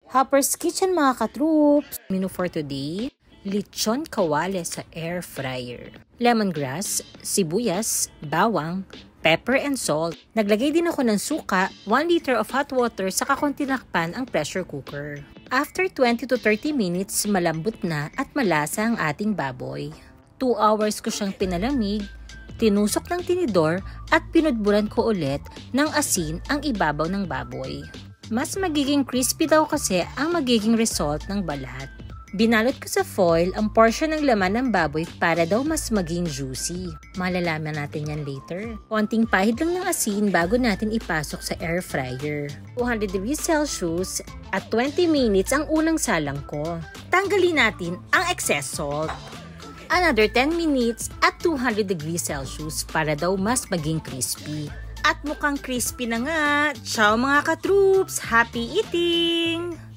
Hopper's Kitchen mga katroops! Menu for today, lechon kawale sa air fryer. Lemongrass, sibuyas, bawang, pepper and salt. Naglagay din ako ng suka, 1 liter of hot water saka konti nakpan ang pressure cooker. After 20 to 30 minutes, malambot na at malasa ang ating baboy. 2 hours ko siyang pinalamig, tinusok ng tinidor at pinudburan ko ulit ng asin ang ibabaw ng baboy. Mas magiging crispy daw kasi ang magiging result ng balat. Binalot ko sa foil ang portion ng laman ng baboy para daw mas maging juicy. Malalaman natin yan later. Konting pahid lang ng asin bago natin ipasok sa air fryer. 200 degrees Celsius at 20 minutes ang unang salang ko. Tanggalin natin ang excess salt. Another 10 minutes at 200 degrees Celsius para daw mas maging crispy. At mukhang crispy na nga. Ciao mga katroops! Happy eating!